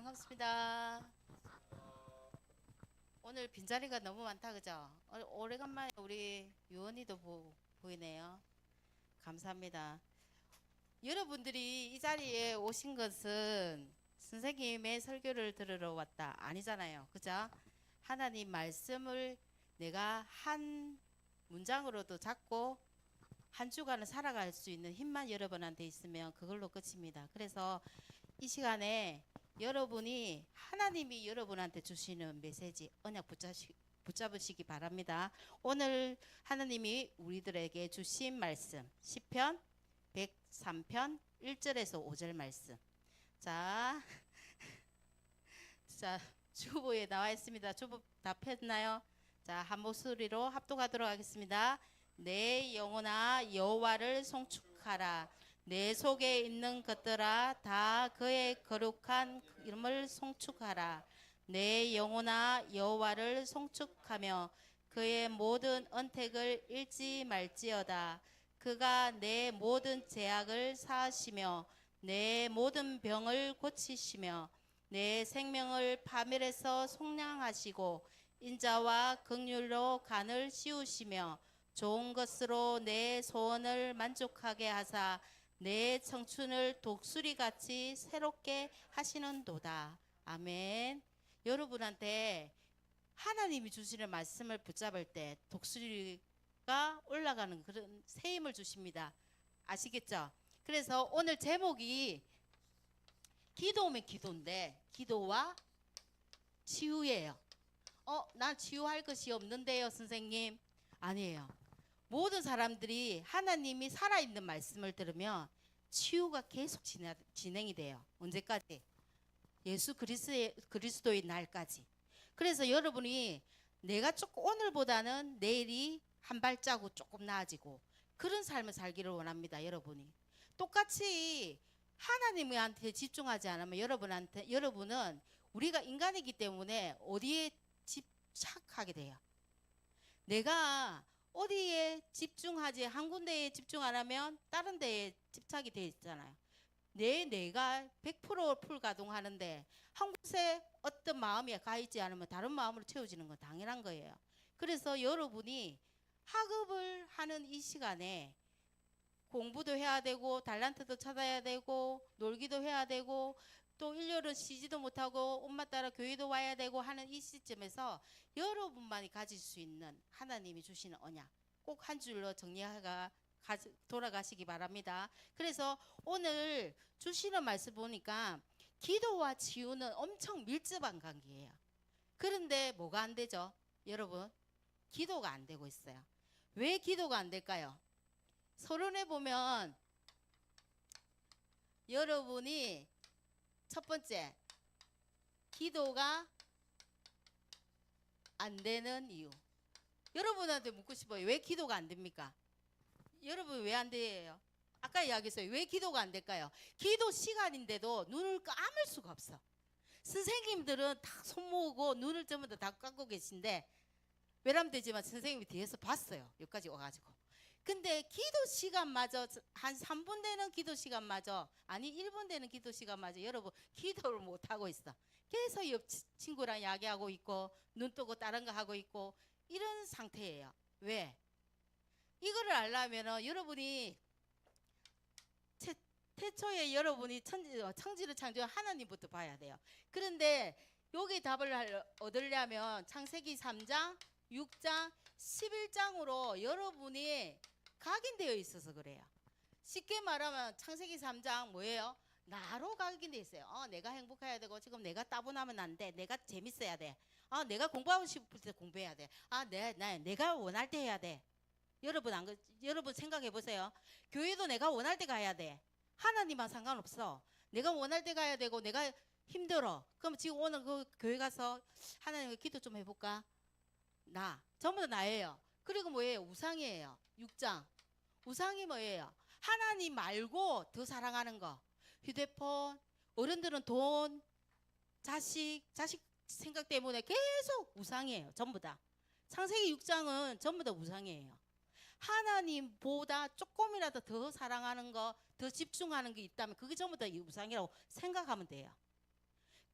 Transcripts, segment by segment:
반갑습니다. 오늘 빈자리가 너무 많다, 그죠? 오래간만에 우리 유언이도 보이네요. 감사합니다. 여러분들이 이 자리에 오신 것은 선생님의 설교를 들으러 왔다 아니잖아요. 그죠? 하나님 말씀을 내가 한 문장으로도 잡고 한 주간을 살아갈 수 있는 힘만 여러분한테 있으면 그걸로 끝입니다. 그래서 이 시간에 여러분이 하나님이 여러분한테 주시는 메시지 언약 붙잡으시기 바랍니다. 오늘 하나님이 우리들에게 주신 말씀 시편 103편 1절에서 5절 말씀. 자, 주보에 나와 있습니다. 주보 다 폈나요? 자, 한 목소리로 합독하도록 하겠습니다. 내 영혼아 여호와를 송축하라. 내 속에 있는 것들아 다 그의 거룩한 이름을 송축하라. 내 영혼아 여호와를 송축하며 그의 모든 언택을 잃지 말지어다. 그가 내 모든 죄악을 사하시며 내 모든 병을 고치시며 내 생명을 파멸에서 속량하시고 인자와 긍휼로 간을 씌우시며 좋은 것으로 내 소원을 만족하게 하사 내 청춘을 독수리같이 새롭게 하시는도다. 아멘. 여러분한테 하나님이 주시는 말씀을 붙잡을 때 독수리가 올라가는 그런 새 힘을 주십니다. 아시겠죠? 그래서 오늘 제목이 기도면 기도인데 기도와 치유예요. 난 치유할 것이 없는데요, 선생님. 아니에요. 모든 사람들이 하나님이 살아있는 말씀을 들으면 치유가 계속 진행이 돼요. 언제까지? 예수 그리스도의 날까지. 그래서 여러분이 내가 조금 오늘보다는 내일이 한 발자국 조금 나아지고 그런 삶을 살기를 원합니다. 여러분이 똑같이 하나님한테 집중하지 않으면 여러분은 우리가 인간이기 때문에 어디에 집착하게 돼요. 내가 어디에 집중하지 한 군데에 집중 안 하면 다른 데에 집착이 돼 있잖아요. 내가 100% 풀가동하는데 한 곳에 어떤 마음이 가 있지 않으면 다른 마음으로 채워지는 건 당연한 거예요. 그래서 여러분이 학업을 하는 이 시간에 공부도 해야 되고 달란트도 찾아야 되고 놀기도 해야 되고 또 일요일은 쉬지도 못하고 엄마 따라 교회도 와야 되고 하는 이 시점에서 여러분만이 가질 수 있는 하나님이 주시는 언약 꼭 한 줄로 정리하가 돌아가시기 바랍니다. 그래서 오늘 주시는 말씀 보니까 기도와 치유는 엄청 밀접한 관계예요. 그런데 뭐가 안 되죠? 여러분, 기도가 안 되고 있어요. 왜 기도가 안 될까요? 서론에 보면 여러분이 첫 번째 기도가 안 되는 이유. 여러분한테 묻고 싶어요. 왜 기도가 안 됩니까? 여러분 왜 안 돼요? 아까 이야기했어요. 왜 기도가 안 될까요? 기도 시간인데도 눈을 감을 수가 없어. 선생님들은 다 손 모으고 눈을 전부 다 감고 계신데 외람되지만 선생님이 뒤에서 봤어요. 여기까지 와가지고. 근데 기도 시간마저 한 3분 되는 기도 시간마저 아니 1분 되는 기도 시간마저 여러분 기도를 못 하고 있어. 계속 옆 친구랑 이야기하고 있고 눈 뜨고 다른 거 하고 있고 이런 상태예요. 왜? 이거를 알려면 여러분이 태초에 여러분이 청지를 창조한 하나님부터 봐야 돼요. 그런데 여기 답을 얻으려면 창세기 3장, 6장, 11장으로 여러분이 각인되어 있어서 그래요. 쉽게 말하면 창세기 3장 뭐예요? 나로 각인되어 있어요. 내가 행복해야 되고 지금 내가 따분하면 안 돼. 내가 재밌어야 돼. 내가 공부하고 싶을 때 공부해야 돼. 내가 원할 때 해야 돼. 여러분 생각해 보세요. 교회도 내가 원할 때 가야 돼. 하나님과 상관없어. 내가 원할 때 가야 되고 내가 힘들어. 그럼 지금 오늘 그 교회 가서 하나님께 기도 좀 해볼까? 전부 다 나예요. 그리고 뭐예요? 우상이에요. 6장. 우상이 뭐예요? 하나님 말고 더 사랑하는 거. 휴대폰, 어른들은 돈, 자식 생각 때문에 계속 우상이에요. 전부 다. 창세기 6장은 전부 다 우상이에요. 하나님보다 조금이라도 더 사랑하는 거, 더 집중하는 게 있다면 그게 전부 다 우상이라고 생각하면 돼요.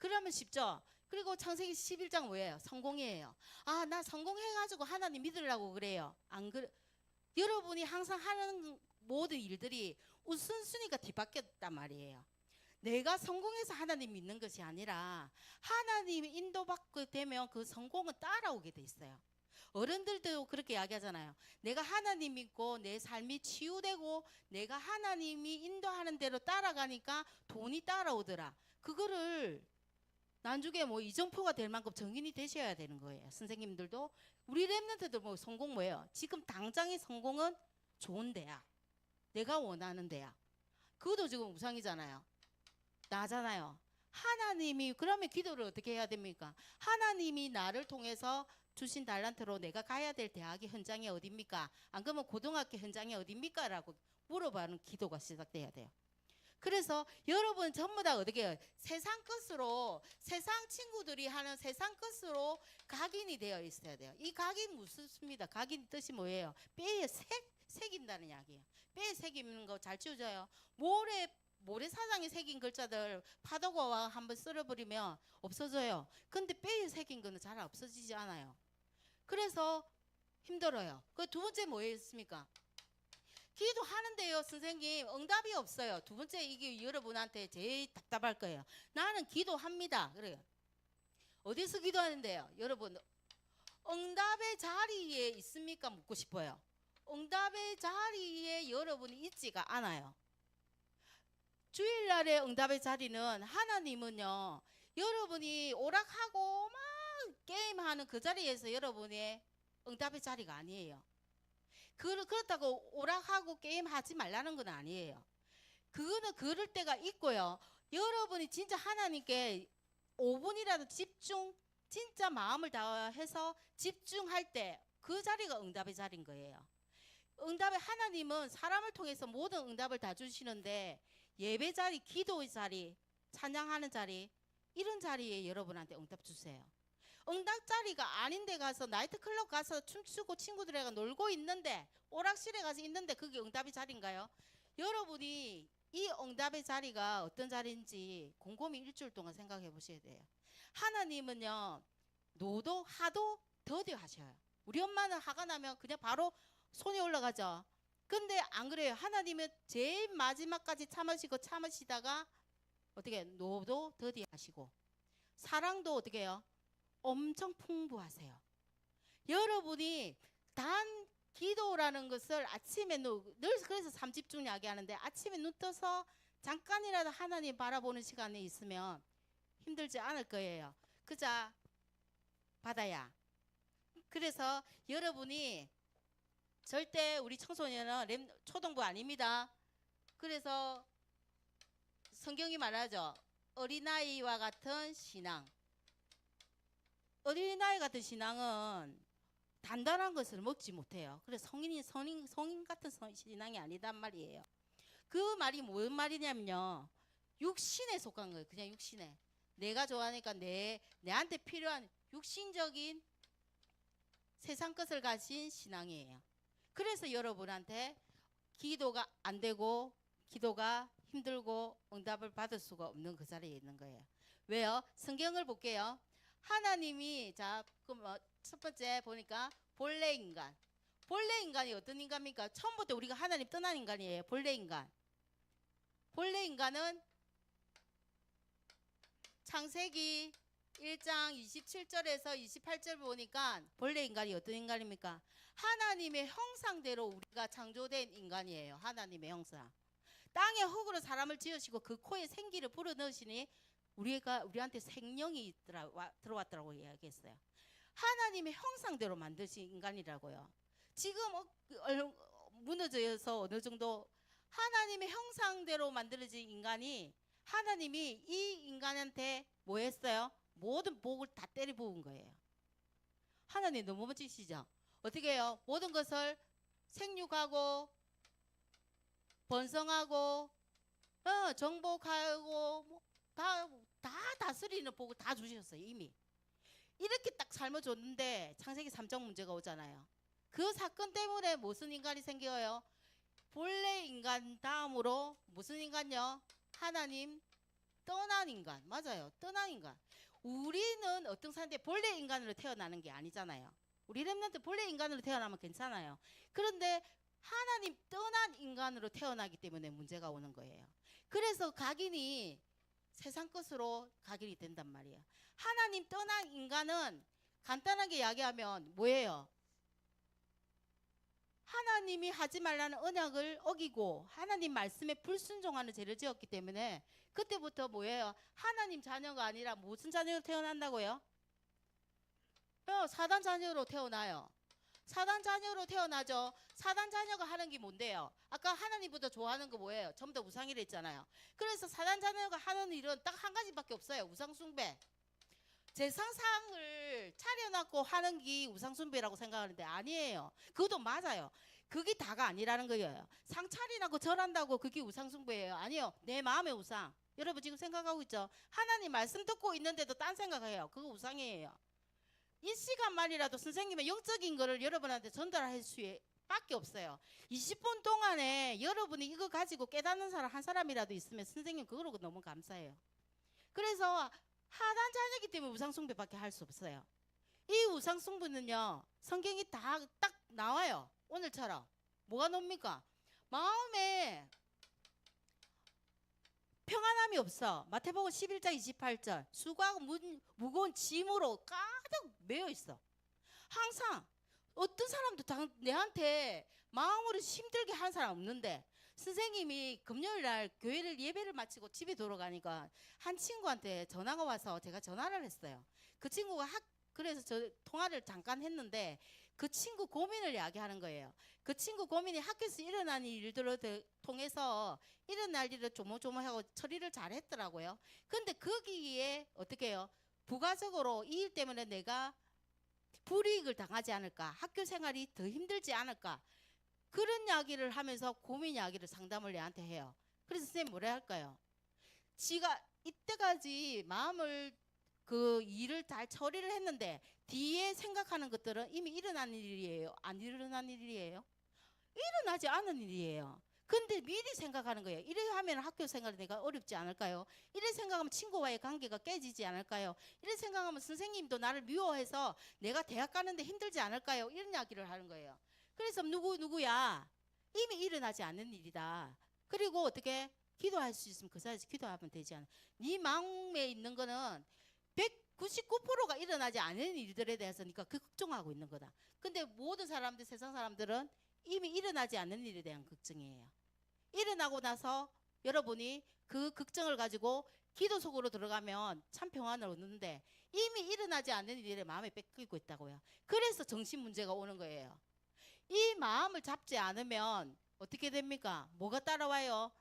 그러면 쉽죠. 그리고 창세기 11장 뭐예요? 성공이에요. 아, 나 성공해가지고 하나님 믿으려고 그래요. 안 그래? 여러분이 항상 하는 모든 일들이 우선순위가 뒤바뀌었단 말이에요. 내가 성공해서 하나님 믿는 것이 아니라 하나님이 인도받게 되면 그 성공은 따라오게 돼 있어요. 어른들도 그렇게 이야기하잖아요. 내가 하나님 믿고 내 삶이 치유되고 내가 하나님이 인도하는 대로 따라가니까 돈이 따라오더라. 그거를 나중에 뭐 이정표가 될 만큼 정인이 되셔야 되는 거예요. 선생님들도 우리 랩런트들 뭐 성공 뭐예요? 지금 당장의 성공은 좋은 대학, 내가 원하는 대학. 그것도 지금 우상이잖아요. 나잖아요. 하나님이 그러면 기도를 어떻게 해야 됩니까? 하나님이 나를 통해서 주신 달란트로 내가 가야 될 대학의 현장이 어딥니까? 안 그러면 고등학교 현장이 어딥니까? 라고 물어보는 기도가 시작돼야 돼요. 그래서 여러분 전부 다 어떻게 해요? 세상 것으로, 세상 친구들이 하는 세상 것으로 각인이 되어 있어야 돼요. 이 각인 무섭습니다. 각인 뜻이 뭐예요? 뼈에 새긴다는 이야기예요. 뼈에 새기는 거 잘 지워져요. 모래사장에 새긴 글자들 파도가 한번 쓸어버리면 없어져요. 근데 뼈에 새긴 거는 잘 없어지지 않아요. 그래서 힘들어요. 그 두 번째 뭐였습니까? 기도하는데요, 선생님 응답이 없어요. 두 번째 이게 여러분한테 제일 답답할 거예요. 나는 기도합니다. 그래요. 어디서 기도하는데요? 여러분 응답의 자리에 있습니까? 묻고 싶어요. 응답의 자리에 여러분이 있지가 않아요. 주일날의 응답의 자리는 하나님은요, 여러분이 오락하고 막 게임하는 그 자리에서 여러분의 응답의 자리가 아니에요. 그렇다고 오락하고 게임하지 말라는 건 아니에요. 그거는 그럴 때가 있고요. 여러분이 진짜 하나님께 5분이라도 진짜 마음을 다해서 집중할 때 그 자리가 응답의 자리인 거예요. 응답의 하나님은 사람을 통해서 모든 응답을 다 주시는데 예배 자리, 기도의 자리, 찬양하는 자리, 이런 자리에 여러분한테 응답 주세요. 응답 자리가 아닌 데 가서 나이트클럽 가서 춤추고 친구들이랑 놀고 있는데, 오락실에 가서 있는데 그게 응답의 자리인가요? 여러분이 이 응답의 자리가 어떤 자리인지 곰곰이 일주일 동안 생각해 보셔야 돼요. 하나님은요, 노도 하도 더디 하셔요. 우리 엄마는 화가 나면 그냥 바로 손이 올라가죠. 근데 안 그래요. 하나님은 제일 마지막까지 참으시다가 어떻게 노도 더디 하시고, 사랑도 어떻게 해요? 엄청 풍부하세요. 여러분이 단 기도라는 것을 아침에 늘 그래서 삼집중 이야기하는데, 아침에 눈 떠서 잠깐이라도 하나님 바라보는 시간이 있으면 힘들지 않을 거예요. 그자 받아야. 그래서 여러분이 절대 우리 청소년은 초등부 아닙니다. 그래서 성경이 말하죠. 어린아이와 같은 신앙. 어린아이 같은 신앙은 단단한 것을 먹지 못해요. 그래서 성인 같은 신앙이 아니단 말이에요. 그 말이 뭔 말이냐면요, 육신에 속한 거예요. 그냥 육신에. 내가 좋아하니까 내한테 필요한 육신적인 세상 것을 가진 신앙이에요. 그래서 여러분한테 기도가 안 되고 기도가 힘들고 응답을 받을 수가 없는 그 자리에 있는 거예요. 왜요? 성경을 볼게요. 하나님이 그럼 첫 번째 보니까 본래 인간. 본래 인간이 어떤 인간입니까? 처음부터 우리가 하나님 떠난 인간이에요. 본래 인간. 본래 인간은 창세기 1장 27절에서 28절 보니까 본래 인간이 어떤 인간입니까? 하나님의 형상대로 우리가 창조된 인간이에요. 하나님의 형상. 땅에 흙으로 사람을 지으시고 그 코에 생기를 불어넣으시니 우리한테 생명이 들어왔더라고 이야기했어요. 하나님의 형상대로 만드신 인간이라고요. 지금 무너져서 어느 정도 하나님의 형상대로 만들어진 인간이, 하나님이 이 인간한테 뭐 했어요? 모든 복을 다 때려 부은 거예요. 하나님 너무 멋지시죠? 어떻게 해요? 모든 것을 생육하고 번성하고 정복하고 뭐 다 다스리는 복을 다 주셨어요. 이미 이렇게 딱 삶아줬는데 창세기 3장 문제가 오잖아요. 그 사건 때문에 무슨 인간이 생겨요? 본래 인간 다음으로 무슨 인간요? 하나님 떠난 인간. 맞아요. 떠난 인간. 우리는 어떤 사람인데 본래 인간으로 태어나는 게 아니잖아요. 우리 렘넌트 본래 인간으로 태어나면 괜찮아요. 그런데 하나님 떠난 인간으로 태어나기 때문에 문제가 오는 거예요. 그래서 각인이 세상 것으로 각인이 된단 말이에요. 하나님 떠난 인간은 간단하게 이야기하면 뭐예요? 하나님이 하지 말라는 언약을 어기고 하나님 말씀에 불순종하는 죄를 지었기 때문에 그때부터 뭐예요? 하나님 자녀가 아니라 무슨 자녀로 태어난다고요? 사단 자녀로 태어나요. 사단 자녀로 태어나죠. 사단 자녀가 하는 게 뭔데요? 아까 하나님보다 좋아하는 거 뭐예요? 전부 다 우상이라 했잖아요. 그래서 사단 자녀가 하는 일은 딱 한 가지밖에 없어요. 우상 숭배. 제상상을 차려놓고 하는 게 우상숭배라고 생각하는데 아니에요. 그것도 맞아요. 그게 다가 아니라는 거예요. 상 차리라고 절한다고 그게 우상숭배예요. 아니요. 내 마음의 우상. 여러분 지금 생각하고 있죠? 하나님 말씀 듣고 있는데도 딴 생각해요. 그거 우상이에요. 이 시간만이라도 선생님의 영적인 거를 여러분한테 전달할 수밖에 없어요. 20분 동안에 여러분이 이거 가지고 깨닫는 사람 한 사람이라도 있으면 선생님 그거로 너무 감사해요. 그래서 하단 자녀이기 때문에 우상숭배밖에 할 수 없어요. 이 우상숭배는요 성경이 다 딱 나와요. 오늘처럼 뭐가 놉니까? 마음에 평안함이 없어. 마태복음 11장 28절 수고하고 무거운 짐으로 가득 메어 있어. 항상 어떤 사람도 내한테 마음으로 힘들게 한 사람 없는데 선생님이 금요일 날 교회를 예배를 마치고 집에 돌아가니까 한 친구한테 전화가 와서 제가 전화를 했어요. 그 친구가 그래서 저 통화를 잠깐 했는데 그 친구 고민을 이야기하는 거예요. 그 친구 고민이 학교에서 일어나는 일들을 통해서 일어날 일을 조모조모하고 처리를 잘 했더라고요. 근데 거기에 어떻게 해요? 부가적으로 이 일 때문에 내가 불이익을 당하지 않을까? 학교 생활이 더 힘들지 않을까? 그런 이야기를 하면서 고민 이야기를 상담을 내한테 해요. 그래서 선생님 뭐라 할까요? 지가 이때까지 마음을 그 일을 잘 처리를 했는데 뒤에 생각하는 것들은 이미 일어난 일이에요? 안 일어난 일이에요? 일어나지 않은 일이에요. 근데 미리 생각하는 거예요. 이래 하면 학교 생활이 내가 어렵지 않을까요? 이래 생각하면 친구와의 관계가 깨지지 않을까요? 이래 생각하면 선생님도 나를 미워해서 내가 대학 가는데 힘들지 않을까요? 이런 이야기를 하는 거예요. 그래서 누구야 이미 일어나지 않는 일이다. 그리고 어떻게 기도할 수 있으면 그 자리에서 기도하면 되지 않아. 네 마음에 있는 거는 199%가 일어나지 않는 일들에 대해서니까 그 걱정하고 있는 거다. 근데 모든 사람들 세상 사람들은 이미 일어나지 않는 일에 대한 걱정이에요. 일어나고 나서 여러분이 그 걱정을 가지고 기도 속으로 들어가면 참 평안을 얻는데 이미 일어나지 않는 일에 마음에 뺏기고 있다고요. 그래서 정신 문제가 오는 거예요. 이 마음을 잡지 않으면 어떻게 됩니까? 뭐가 따라와요?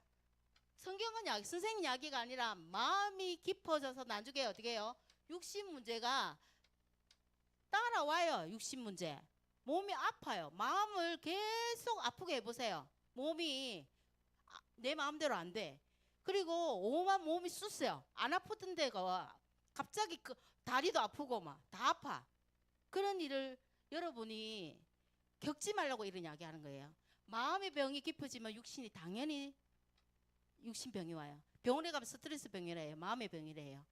성경은 선생님 이야기가 아니라 마음이 깊어져서 나중에 어떻게 해요? 육신 문제가 따라와요. 육신 문제. 몸이 아파요. 마음을 계속 아프게 해보세요. 몸이 내 마음대로 안 돼. 그리고 오만 몸이 쑤세요. 안 아프던 데가 갑자기 다리도 아프고 막 다 아파. 그런 일을 여러분이 겪지 말라고 이런 이야기 하는 거예요. 마음의 병이 깊어지면 육신이 당연히 육신병이 와요. 병원에 가면 스트레스 병이래요. 마음의 병이래요.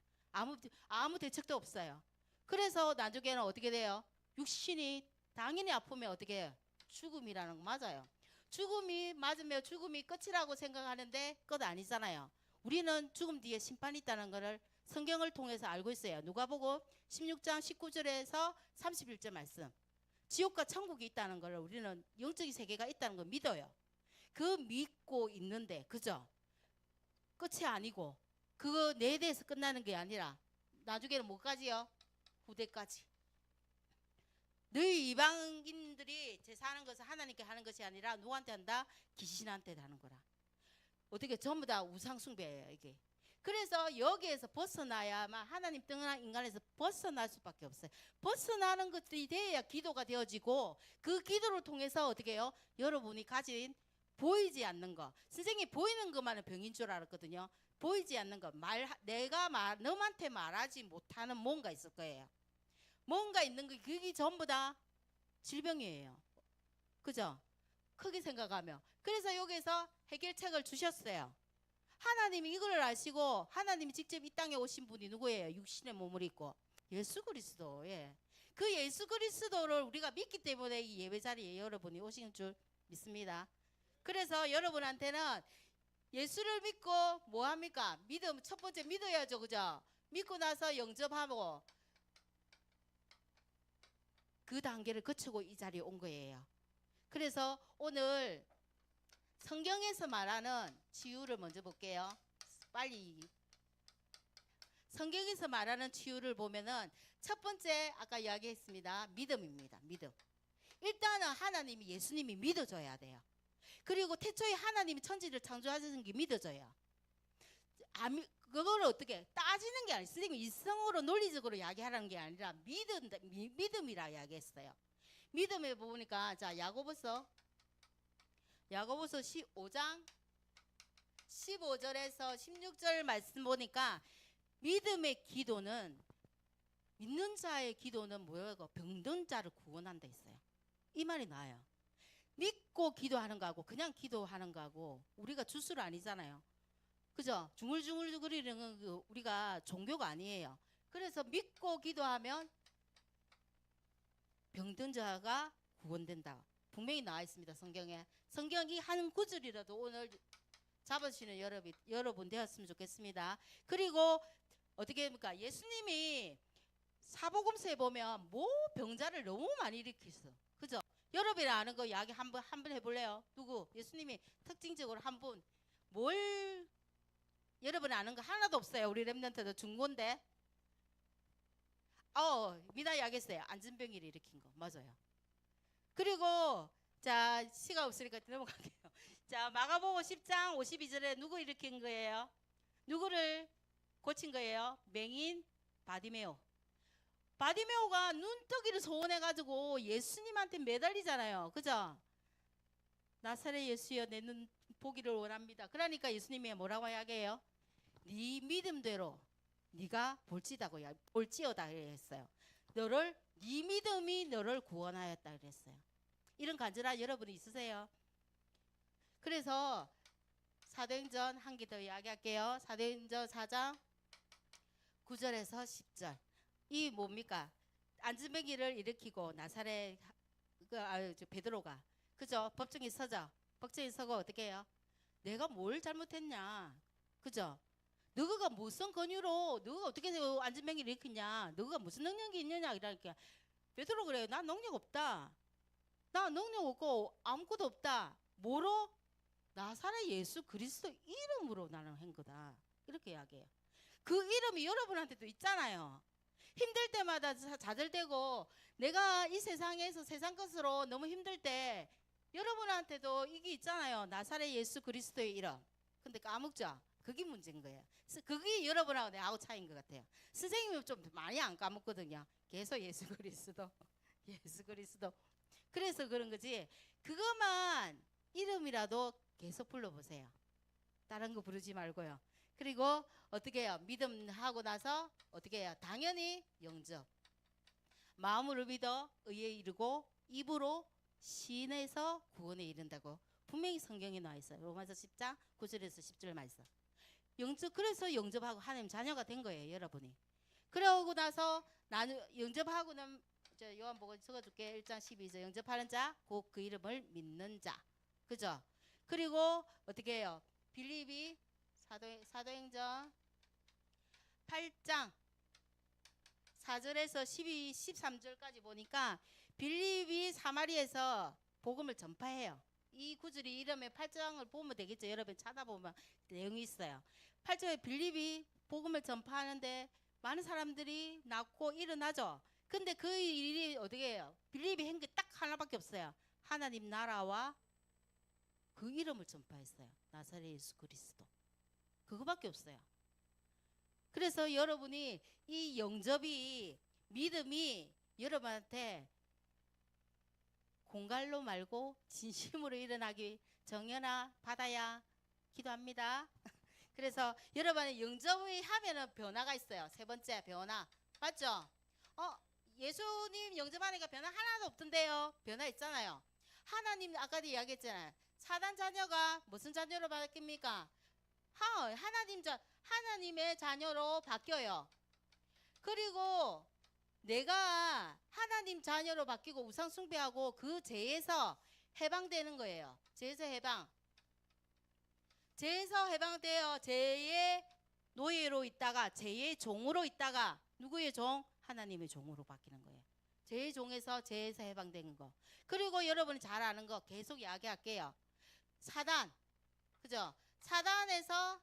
아무 대책도 없어요. 그래서 나중에는 어떻게 돼요? 육신이 당연히 아프면 어떻게 해요? 죽음이라는 거 맞아요. 죽음이 맞으면 죽음이 끝이라고 생각하는데 끝 아니잖아요. 우리는 죽음 뒤에 심판이 있다는 것을 성경을 통해서 알고 있어요. 누가복음 16장 19절에서 31절 말씀. 지옥과 천국이 있다는 걸 우리는 영적인 세계가 있다는 걸 믿어요. 그 믿고 있는데 그죠? 끝이 아니고 그거 내 대해서 끝나는 게 아니라 나중에는 뭐까지요? 후대까지. 너희 이방인들이 제사하는 것은 하나님께 하는 것이 아니라 누구한테 한다? 귀신한테 하는 거라. 어떻게 전부 다 우상숭배예요 이게. 그래서 여기에서 벗어나야만 하나님 떠난 인간에서 벗어날 수밖에 없어요. 벗어나는 것들이 돼야 기도가 되어지고 그 기도를 통해서 어떻게 해요? 여러분이 가진 보이지 않는 거. 선생님이 보이는 것만은 병인 줄 알았거든요. 보이지 않는 거. 너한테 말하지 못하는 뭔가 있을 거예요. 뭔가 있는 거 그게 전부 다 질병이에요. 그죠? 크게 생각하면. 그래서 여기서 해결책을 주셨어요. 하나님이 이걸 아시고 하나님이 직접 이 땅에 오신 분이 누구예요? 육신의 몸을 입고 예수 그리스도. 예. 그 예수 그리스도를 우리가 믿기 때문에 이 예배 자리에 여러분이 오신 줄 믿습니다. 그래서 여러분한테는 예수를 믿고 뭐 합니까? 믿음 첫 번째 믿어야죠. 그죠? 믿고 나서 영접하고 그 단계를 거치고 이 자리에 온 거예요. 그래서 오늘 성경에서 말하는 치유를 먼저 볼게요. 빨리. 성경에서 말하는 치유를 보면은 첫 번째 아까 이야기했습니다. 믿음입니다. 믿음. 일단은 하나님이 예수님이 믿어줘야 돼요. 그리고 태초에 하나님이 천지를 창조하신 게 믿어져요. 그거를 어떻게 따지는 게 아니라 선생님이 이성으로 논리적으로 이야기하라는 게 아니라 믿음이라 이야기했어요. 믿음에 보니까 자 야고보서 15장 15절에서 16절 말씀 보니까 믿음의 기도는 믿는 자의 기도는 뭐예요? 병든 자를 구원한다 했어요. 이 말이 나아요. 믿고 기도하는 거하고 그냥 기도하는 거하고 우리가 주술 아니잖아요. 그죠? 중얼중얼거리는 거 우리가 종교가 아니에요. 그래서 믿고 기도하면 병든 자가 구원된다. 분명히 나와 있습니다. 성경에. 성경이 한 구절이라도 오늘 잡으시는 여러분 되었으면 좋겠습니다. 그리고 어떻게 합니까? 예수님이 사복음서에 보면 뭐 병자를 너무 많이 일으켰어. 그죠? 여러분이 아는 거 이야기 한번 해볼래요? 누구? 예수님이 특징적으로 한 분 뭘 여러분 아는 거 하나도 없어요. 우리 랩런트도 중고인데 미나 이야기했어요. 안진병이를 일으킨 거 맞아요. 그리고 자 시간 없으니까 넘어갈게요. 자 마가복음 10장 52절에 누구 일으킨 거예요? 누구를 고친 거예요? 맹인 바디메오. 바디메오가 눈뜨기를 소원해가지고 예수님한테 매달리잖아요. 그죠? 나사렛 예수여 내 눈 보기를 원합니다. 그러니까 예수님이 뭐라고 이야기해요? 네 믿음대로 네가 볼지어다 했어요. 네 믿음이 너를 구원하였다 그랬어요. 이런 간절한 여러분이 있으세요? 그래서 사도행전 한 개 더 이야기할게요. 사도행전 4장 9절에서 10절. 이 뭡니까? 안진뱅이를 일으키고 나사렛 베드로가 그죠? 법정에 서죠. 법정에 서고 어떻게 해요? 내가 뭘 잘못했냐? 그죠? 너가 무슨 권유로 너가 어떻게 안진뱅이를 일으키냐? 너가 무슨 능력이 있느냐? 이러니까 베드로 그래요. 나 능력 없다. 나 능력 없고 아무것도 없다. 뭐로? 나사렛 예수 그리스도 이름으로 나는 한 거다. 이렇게 이야기해요. 그 이름이 여러분한테도 있잖아요. 힘들 때마다 좌절되고 내가 이 세상에서 세상 것으로 너무 힘들 때 여러분한테도 이게 있잖아요. 나사렛 예수 그리스도의 이름. 근데 까먹죠? 그게 문제인 거예요. 그게 여러분하고 내하고 차이인 것 같아요. 선생님은 좀 많이 안 까먹거든요. 계속 예수 그리스도 예수 그리스도. 그래서 그런 거지. 그것만 이름이라도 계속 불러보세요. 다른 거 부르지 말고요. 그리고 어떻게 해요? 믿음하고 나서 어떻게 해요? 당연히 영접. 마음으로 믿어 의에 이르고 입으로 신에서 구원에 이른다고 분명히 성경에 나와 있어요. 로마서 10장 9절에서 10절 말씀. 그래서 영접하고 하나님 자녀가 된 거예요. 여러분이. 그러고 나서 나는 영접하고는 요한복음 적어줄게. 1장 12절 영접하는 자 곧 그 이름을 믿는 자. 그죠? 그리고 어떻게 해요? 빌립이 사도행전 8장 4절에서 12, 13절까지 보니까 빌립이 사마리에서 복음을 전파해요. 이 구절이 이름의 8장을 보면 되겠죠. 여러분 찾아보면 내용이 있어요. 8장에 빌립이 복음을 전파하는데 많은 사람들이 낳고 일어나죠. 근데 그 일이 어떻게 해요? 빌립이 한 게 딱 하나밖에 없어요. 하나님 나라와 그 이름을 전파했어요. 나사렛 예수 그리스도. 그거밖에 없어요. 그래서 여러분이 이 영접이 믿음이 여러분한테 공갈로 말고 진심으로 일어나기 정연아 받아야 기도합니다. 그래서 여러분이 영접이 하면은 변화가 있어요. 세 번째 변화 맞죠? 예수님 영접하니까 변화 하나도 없던데요. 변화 있잖아요. 하나님 아까도 이야기했잖아요. 사단 자녀가 무슨 자녀로 바뀝니까? 하나님의 자녀로 바뀌어요. 그리고 내가 하나님 자녀로 바뀌고 우상 숭배하고 그 죄에서 해방되는 거예요. 죄에서 해방. 죄에서 해방되어 죄의 노예로 있다가 죄의 종으로 있다가 누구의 종? 하나님의 종으로 바뀌는 거예요. 죄의 종에서 죄에서 해방되는 거. 그리고 여러분이 잘 아는 거 계속 이야기할게요. 사단. 그죠? 사단에서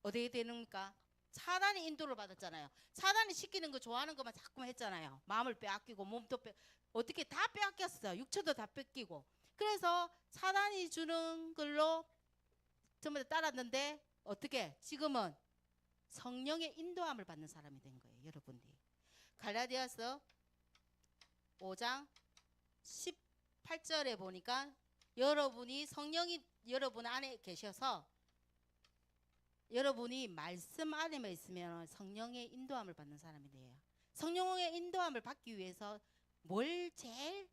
어떻게 되는가? 사단이 인도를 받았잖아요. 사단이 시키는 거 좋아하는 것만 자꾸만 했잖아요. 마음을 빼앗기고 몸도 어떻게 다 빼앗겼어요. 육체도 다 뺏기고. 그래서 사단이 주는 걸로 전부 다 따랐는데 어떻게 지금은 성령의 인도함을 받는 사람이 된 거예요. 여러분들이. 갈라디아서 5장 18절에 보니까 여러분이 성령이 여러분 안에 계셔서 여러분이 말씀 안에만 있으면 성령의 인도함을 받는 사람이 돼요. 성령의 인도함을 받기 위해서 뭘 제일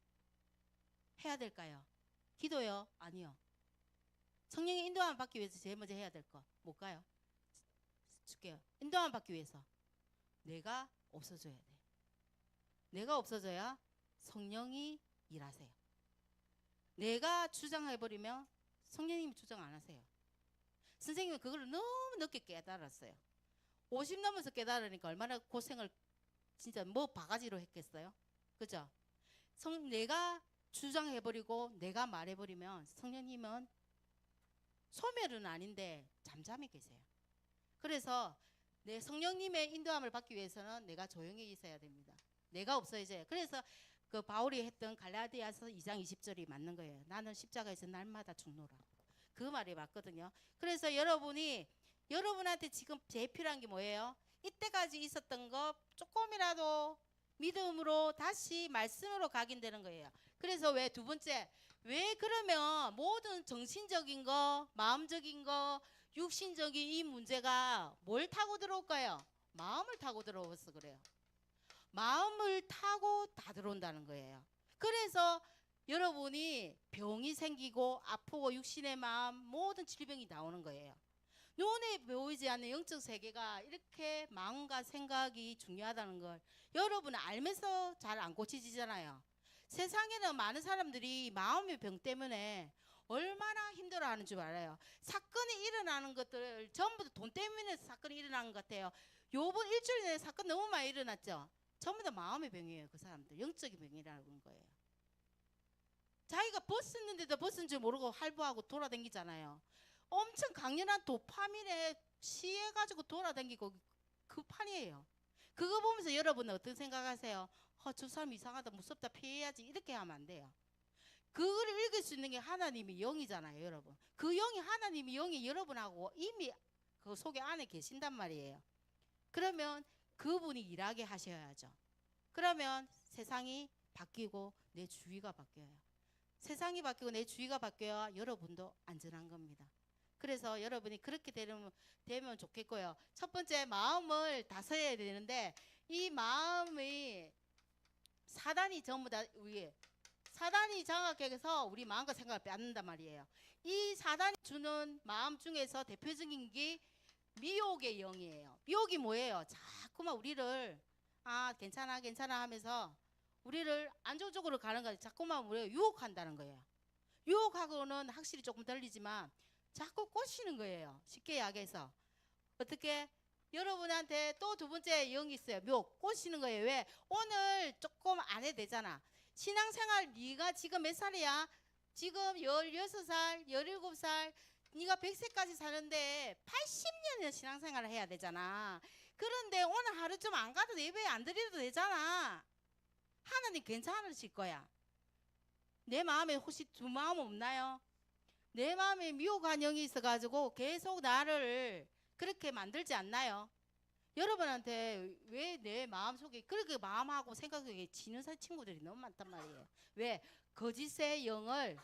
해야 될까요? 기도요? 아니요. 성령의 인도함을 받기 위해서 제일 먼저 해야 될 거 뭘까요? 줄게요. 인도함을 받기 위해서 내가 없어져야 돼. 내가 없어져야 성령이 일하세요. 내가 주장해버리면 성령님이 주장 안 하세요. 선생님은 그걸 너무 늦게 깨달았어요. 50 넘어서 깨달으니까 얼마나 고생을 진짜 뭐 바가지로 했겠어요. 그죠? 내가 주장해버리고 내가 말해버리면 성령님은 소멸은 아닌데 잠잠히 계세요. 그래서 내 성령님의 인도함을 받기 위해서는 내가 조용히 있어야 됩니다. 내가 없어져요. 그래서 그 바울이 했던 갈라디아서 2장 20절이 맞는 거예요. 나는 십자가에서 날마다 죽노라. 그 말이 맞거든요. 그래서 여러분한테 지금 제일 필요한 게 뭐예요? 이때까지 있었던 거 조금이라도 믿음으로 다시 말씀으로 각인되는 거예요. 그래서 왜 두 번째, 왜 그러면 모든 정신적인 거, 마음적인 거, 육신적인 이 문제가 뭘 타고 들어올까요? 마음을 타고 들어와서 그래요. 마음을 타고 다 들어온다는 거예요. 그래서 여러분이 병이 생기고 아프고 육신의 마음 모든 질병이 나오는 거예요. 눈에 보이지 않는 영적 세계가 이렇게 마음과 생각이 중요하다는 걸 여러분은 알면서 잘 안 고쳐지잖아요. 세상에는 많은 사람들이 마음의 병 때문에 얼마나 힘들어하는 줄 알아요. 사건이 일어나는 것들 전부 다 돈 때문에 사건이 일어나는 것 같아요. 요번 일주일 내에 사건 너무 많이 일어났죠. 전부 다 마음의 병이에요. 그 사람들 영적인 병이라는 거예요. 자기가 벗었는데도 벗은 줄 모르고 할부하고 돌아다니잖아요. 엄청 강렬한 도파민에 취해가지고 돌아다니고 그 판이에요. 그거 보면서 여러분은 어떤 생각하세요? 저 사람 이상하다 무섭다 피해야지 이렇게 하면 안 돼요. 그걸 읽을 수 있는 게 하나님의 영이잖아요. 여러분 그 영이 하나님의 영이 여러분하고 이미 그 속에 안에 계신단 말이에요. 그러면 그분이 일하게 하셔야죠. 그러면 세상이 바뀌고 내 주위가 바뀌어요. 세상이 바뀌고 내 주위가 바뀌어야 여러분도 안전한 겁니다. 그래서 여러분이 그렇게 되면 좋겠고요. 첫 번째 마음을 다스려야 되는데 이 마음이 사단이 전부 다 위에 사단이 장악해서 우리 마음과 생각을 빼앗는단 말이에요. 이 사단이 주는 마음 중에서 대표적인 게 미혹의 영이에요. 미혹이 뭐예요? 자꾸만 우리를 괜찮아 괜찮아 하면서 우리를 안 좋은 쪽으로 가는 거예요. 자꾸만 우리를 유혹한다는 거예요. 유혹하고는 확실히 조금 달리지만 자꾸 꼬시는 거예요. 쉽게 이야기해서 어떻게 여러분한테 또 두 번째 영이 있어요. 묘 꼬시는 거예요. 왜? 오늘 조금 안 해도 되잖아. 신앙생활 네가 지금 몇 살이야? 지금 16살, 17살 네가 100세까지 사는데 80년이나 신앙생활을 해야 되잖아. 그런데 오늘 하루 좀 안 가도 예배 안 드려도 되잖아. 하나님 괜찮으실 거야. 내 마음에 혹시 두 마음 없나요? 내 마음에 미혹한 영이 있어가지고 계속 나를 그렇게 만들지 않나요? 여러분한테 왜 내 마음속에 그렇게 마음하고 생각하게 지는 친구들이 너무 많단 말이에요. 왜? 거짓의 영을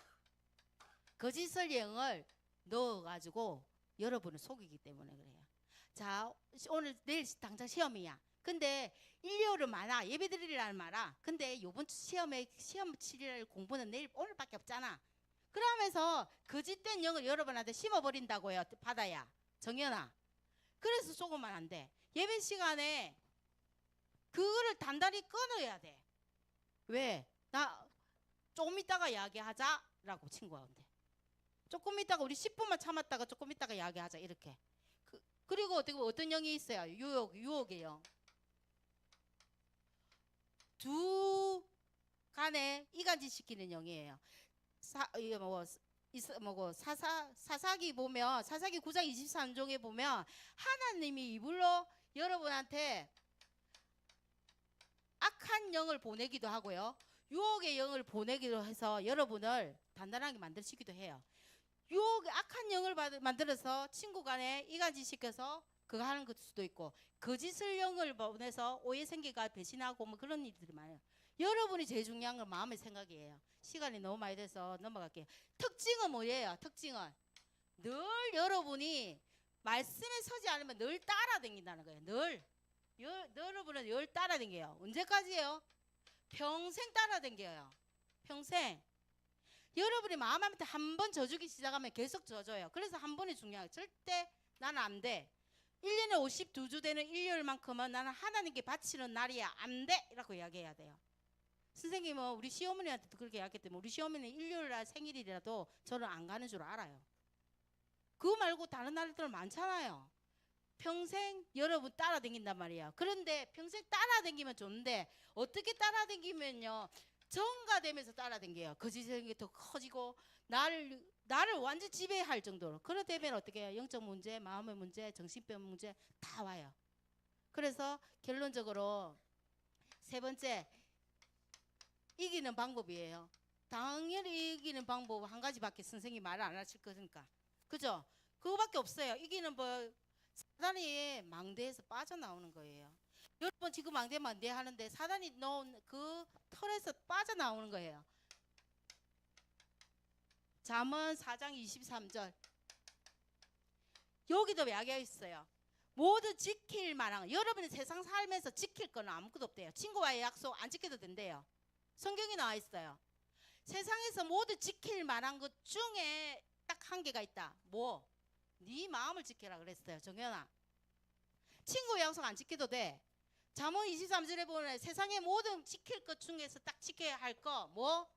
넣어가지고 여러분을 속이기 때문에 그래요. 자, 오늘 내일 당장 시험이야. 근데 일요일은 많아. 예배 드리라는 말아. 근데 요번 주 시험 치릴 공부는 오늘밖에 없잖아. 그러면서 거짓된 영을 여러분한테 심어버린다고요. 받아야. 정연아. 그래서 속으면 안 돼. 예배 시간에 그거를 단단히 끊어야 돼. 왜? 나 조금 있다가 이야기하자라고 친구한테. 조금 있다가 우리 10분만 참았다가 조금 있다가 이야기하자 이렇게. 그리고 어떤 영이 있어요? 유혹의 영. 두 간에 이간질 시키는 영이에요. 사사기 보면 사사기 9장 23종에 보면 하나님이 이불로 여러분한테 악한 영을 보내기도 하고요. 유혹의 영을 보내기도 해서 여러분을 단단하게 만들시기도 해요. 악한 영을 만들어서 친구 간에 이간질 시켜서 그거 하는 것 수도 있고, 거짓을 영을 보내서 오해 생기가 배신하고 뭐 그런 일들이 많아요. 여러분이 제일 중요한 건 마음의 생각이에요. 시간이 너무 많이 돼서 넘어갈게요. 특징은 뭐예요? 특징은 늘 여러분이 말씀에 서지 않으면 늘 따라다닌다는 거예요. 여러분은 늘 따라다녀요. 언제까지예요? 평생 따라다녀요. 평생. 여러분이 마음한테 한 번 져주기 시작하면 계속 져줘요. 그래서 한 번이 중요해요. 절대 나는 안 돼. 1년에 52주 되는 일요일만큼은 나는 하나님께 바치는 날이야. 안 돼. 이라고 이야기해야 돼요. 선생님은 우리 시어머니한테도 그렇게 이야기했기 때문에 우리 시어머니는 일요일날 생일이라도 저는 안 가는 줄 알아요. 그거 말고 다른 날들 많잖아요. 평생 여러분 따라다닌단 말이에요. 그런데 평생 따라다니면 좋은데 어떻게 따라다니면요, 정가되면서 따라다녀요. 거짓이 더 커지고 나를 완전 지배할 정도로. 그러되면 어떻게 해요? 영적 문제, 마음의 문제, 정신병 문제 다 와요. 그래서 결론적으로 세 번째, 이기는 방법이에요. 당연히 이기는 방법 한 가지밖에 선생님이 말을 안 하실 거니까. 그죠? 그거밖에 없어요. 이기는 법, 사단이 망대에서 빠져나오는 거예요. 여러분 지금 망대 하는데 사단이 넣은 그 털에서 빠져나오는 거예요. 잠언 4장 23절. 여기도 이야기가 있어요. 모두 지킬 만한, 여러분이 세상 살면서 지킬 거는 아무것도 없대요. 친구와의 약속 안 지켜도 된대요. 성경에 나와 있어요. 세상에서 모두 지킬 만한 것 중에 딱 한 개가 있다. 뭐? 네 마음을 지켜라 그랬어요. 정연아. 친구의 약속 안 지켜도 돼. 잠언 23절에 보면 세상의 모든 지킬 것 중에서 딱 지켜야 할 거 뭐?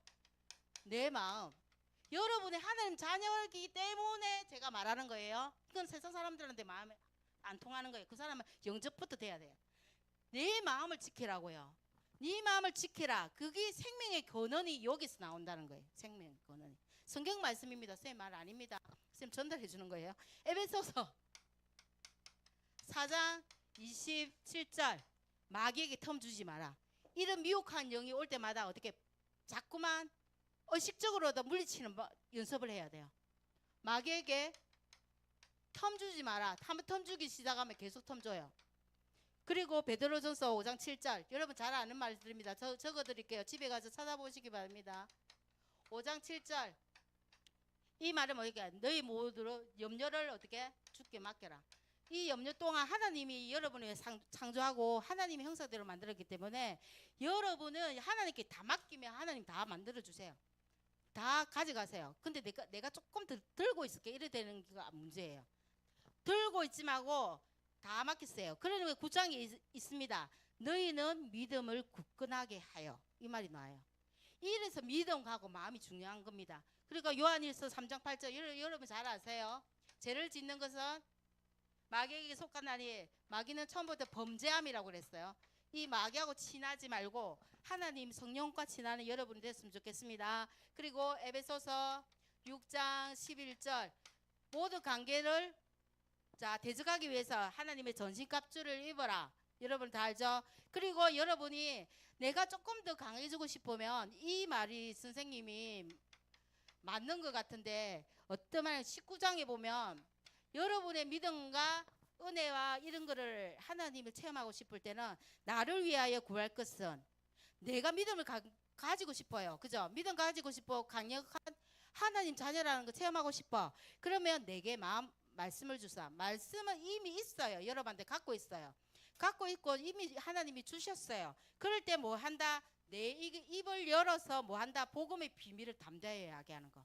내 마음. 여러분이 하나님 자녀이기 때문에 제가 말하는 거예요. 그건 세상 사람들한테 마음에 안 통하는 거예요. 그 사람은 영접부터 돼야 돼요. 내 마음을 지키라고요. 네 마음을 지키라. 그게 생명의 근원이 여기서 나온다는 거예요. 생명의 근원이. 성경 말씀입니다. 쌤 말 아닙니다. 쌤 전달해 주는 거예요. 에베소서 4장 27절. 마귀에게 텀 주지 마라. 이런 미혹한 영이 올 때마다 어떻게 자꾸만 의식적으로도 물리치는 연습을 해야 돼요. 마귀에게 텀 주지 마라. 텀 주기 시작하면 계속 텀 줘요. 그리고 베드로전서 5장 7절. 여러분 잘 아는 말들입니다. 적어드릴게요. 집에 가서 찾아보시기 바랍니다. 5장 7절. 이 말은 뭐니까 너희 모두로 염려를 어떻게 주께 맡겨라. 이 염려 동안 하나님이 여러분을 창조하고 하나님의 형상대로 만들었기 때문에 여러분은 하나님께 다 맡기면 하나님 다 만들어주세요. 다 가져가세요. 근데 내가 조금 들고 있을게 이래 되는 게 문제예요. 들고 있지 말고 다 맡겼어요. 그러면 9장에 있습니다. 너희는 믿음을 굳건하게 하여. 이 말이 나와요. 이래서 믿음하고 마음이 중요한 겁니다. 그러니까 요한일서 3장 8절 여러분 잘 아세요. 죄를 짓는 것은 마귀에게 속하나니 마귀는 처음부터 범죄함이라고 그랬어요. 이 마귀하고 친하지 말고 하나님 성령과 친하는 여러분이 됐으면 좋겠습니다. 그리고 에베소서 6장 11절 모든 관계를 대적하기 위해서 하나님의 전신갑주를 입어라. 여러분 다 알죠? 그리고 여러분이 내가 조금 더 강해지고 싶으면 이 말이 선생님이 맞는 것 같은데 어떤 말 19장에 보면 여러분의 믿음과 은혜와 이런 거를 하나님을 체험하고 싶을 때는 나를 위하여 구할 것은 내가 믿음을 가지고 싶어요. 그죠? 믿음 가지고 싶어. 강력한 하나님 자녀라는 거 체험하고 싶어. 그러면 내게 말씀을 주사. 말씀은 이미 있어요. 여러분한테 갖고 있어요. 갖고 있고 이미 하나님이 주셨어요. 그럴 때 뭐 한다? 내 입을 열어서 뭐 한다? 복음의 비밀을 담대하게 하는 거.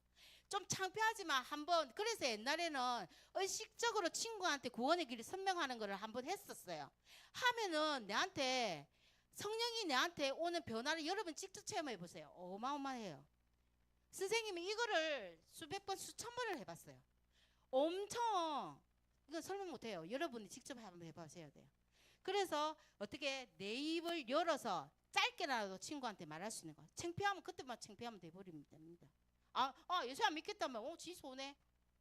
좀 창피하지만 한번 그래서 옛날에는 의식적으로 친구한테 구원의 길을 설명하는 거를 한번 했었어요. 하면은 내한테 성령이 내한테 오는 변화를 여러분 직접 체험해 보세요. 어마어마해요. 선생님이 이거를 수백 번 수천 번을 해봤어요. 엄청 이건 설명 못해요. 여러분이 직접 한번 해보셔야 돼요. 그래서 어떻게 내 입을 열어서 짧게라도 친구한테 말할 수 있는 거. 창피하면 그때만 창피하면 돼버리면 됩니다. 예수 안 믿겠다면 지 손해.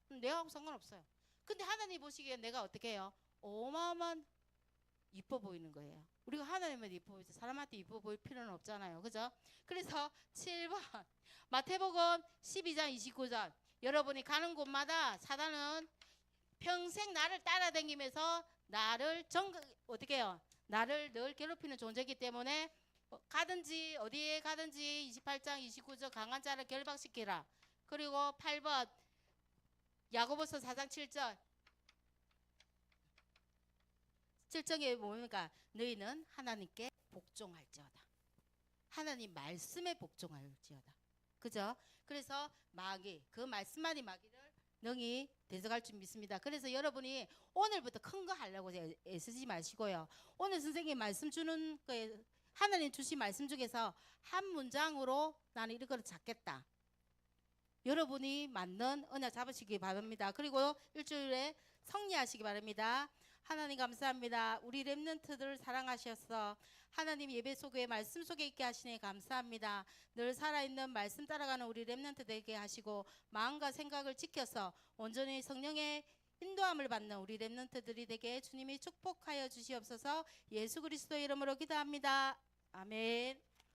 내하고 상관없어요. 근데 하나님 보시기에 내가 어떻게 해요? 어마어마한 이뻐 보이는 거예요. 우리가 하나님한테 이뻐 보이죠. 사람한테 이뻐 보일 필요는 없잖아요. 그죠? 그래서 7번 마태복음 12장 29절 여러분이 가는 곳마다 사단은 평생 나를 따라다니면서 나를 어떻게 해요? 나를 늘 괴롭히는 존재이기 때문에 가든지 어디에 가든지 28장 29절 강한 자를 결박시키라. 그리고 8번 야고보서 4장 7절 7절에 뭡니까? 너희는 하나님께 복종할지어다. 하나님 말씀에 복종할지어다. 그죠? 그래서 마귀 그 말씀만이 마귀를 능히 대적할 줄 믿습니다. 그래서 여러분이 오늘부터 큰 거 하려고 애쓰지 마시고요. 오늘 선생님 말씀 주는 거에 하나님 주신 말씀 중에서 한 문장으로 나는 이걸 잡겠다. 여러분이 맞는 언약 잡으시기 바랍니다. 그리고 일주일에 성리하시기 바랍니다. 하나님 감사합니다. 우리 렘넌트들을 사랑하셔서 하나님 예배 속에 말씀 속에 있게 하시니 감사합니다. 늘 살아있는 말씀 따라가는 우리 렘넌트 되게 하시고 마음과 생각을 지켜서 온전히 성령의 인도함을 받는 우리 렘넌트들이 되게 주님이 축복하여 주시옵소서. 예수 그리스도의 이름으로 기도합니다. 아멘.